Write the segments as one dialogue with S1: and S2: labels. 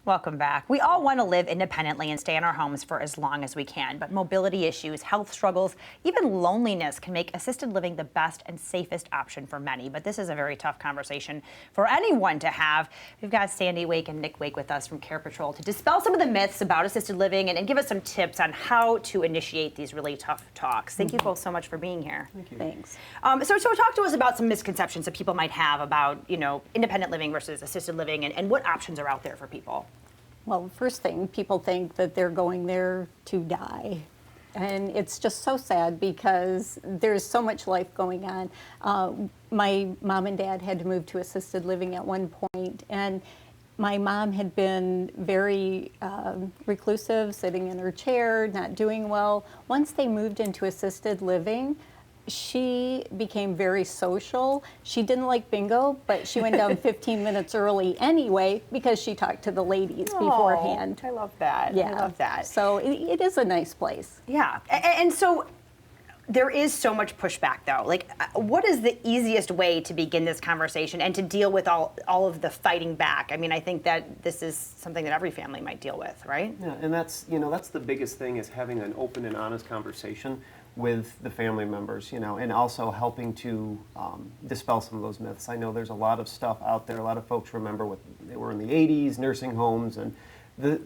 S1: Welcome back. We all want to live independently and stay in our homes for as long as we can, but mobility issues, health struggles, even loneliness can make assisted living the best and safest option for many. But this is a very tough conversation for anyone to have. We've got Sandy Wake and Nick Wake with us from CarePatrol to dispel some of the myths about assisted living and give us some tips on how to initiate these really tough talks. Thank you both so much for being here.
S2: Thank you.
S3: Thanks.
S1: So talk to us about some misconceptions that people might have about, independent living versus assisted living and what options are out there for people.
S3: Well, first thing, people think that they're going there to die. And it's just so sad because there's so much life going on. My mom and dad had to move to assisted living at one point, and my mom had been very reclusive, sitting in her chair, not doing well. Once they moved into assisted living, she became very social. She didn't like bingo, but she went down 15 minutes early anyway because she talked to the ladies beforehand.
S1: I love that.
S3: Yeah.
S1: I love that.
S3: So it is a nice place.
S1: Yeah. And so there is so much pushback, though. Like, what is the easiest way to begin this conversation and to deal with all of the fighting back? I mean, I think that this is something that every family might deal with, right?
S2: Yeah, and that's the biggest thing, is having an open and honest conversation with the family members, and also helping to dispel some of those myths. I know there's a lot of stuff out there. A lot of folks remember they were in the 80s, nursing homes, and the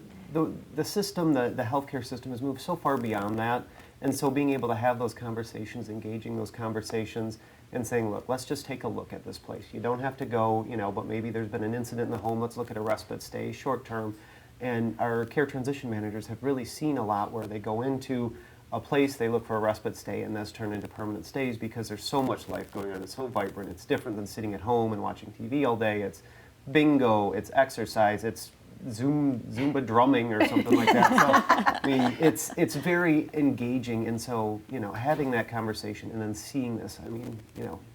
S2: system, the healthcare system has moved so far beyond that. And so being able to have those conversations, engaging those conversations, and saying, look, let's just take a look at this place. You don't have to go, but maybe there's been an incident in the home. Let's look at a respite stay, short term. And our care transition managers have really seen a lot where they go into a place, they look for a respite stay, and that's turned into permanent stays because there's so much life going on. It's so vibrant. It's different than sitting at home and watching TV all day. It's bingo, it's exercise, it's Zumba drumming or something like that. So, I mean, it's very engaging, and so, having that conversation and then seeing this, I mean,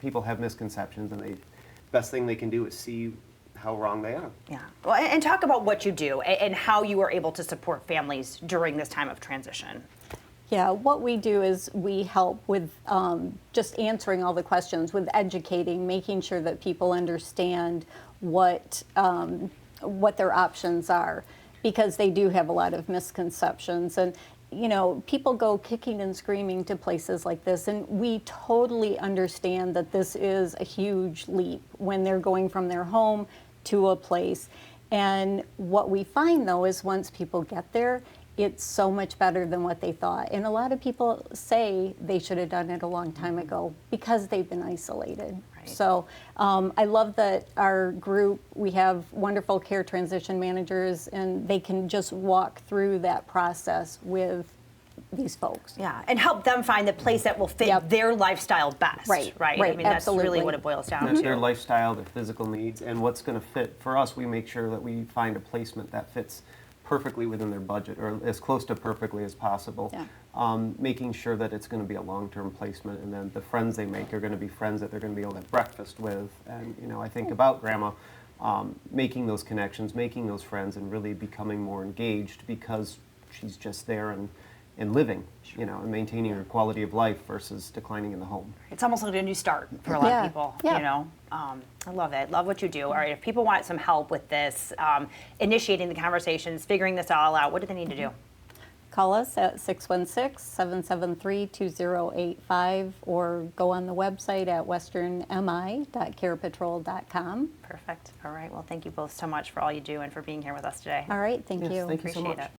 S2: people have misconceptions, and the best thing they can do is see how wrong they are.
S1: Yeah. Well, and talk about what you do and how you are able to support families during this time of transition.
S3: Yeah, what we do is we help with just answering all the questions, with educating, making sure that people understand what their options are, because they do have a lot of misconceptions. And, people go kicking and screaming to places like this, and we totally understand that this is a huge leap when they're going from their home to a place. And what we find, though, is once people get there, it's so much better than what they thought. And a lot of people say they should have done it a long time ago because they've been isolated. Right. So I love that our group, we have wonderful care transition managers, and they can just walk through that process with these folks.
S1: Yeah, and help them find the place that will fit their lifestyle best. Right. I mean, that's really what it boils down to.
S2: Their lifestyle, their physical needs, and what's going to fit. For us, we make sure that we find a placement that fits perfectly within their budget, or as close to perfectly as possible. Yeah. Making sure that it's going to be a long-term placement, and then the friends they make are going to be friends that they're going to be able to have breakfast with. And I think about Grandma, making those connections, making those friends, and really becoming more engaged because she's just there and living, and maintaining her quality of life versus declining in the home.
S1: It's almost like a new start for a lot of people, I love it. Love what you do. All right, if people want some help with this, initiating the conversations, figuring this all out, what do they need to do?
S3: Call us at 616-773-2085 or go on the website at westernmi.carepatrol.com.
S1: Perfect. All right. Well, thank you both so much for all you do and for being here with us today.
S3: All right. Thank you.
S2: Thank you so much.
S1: Appreciate it.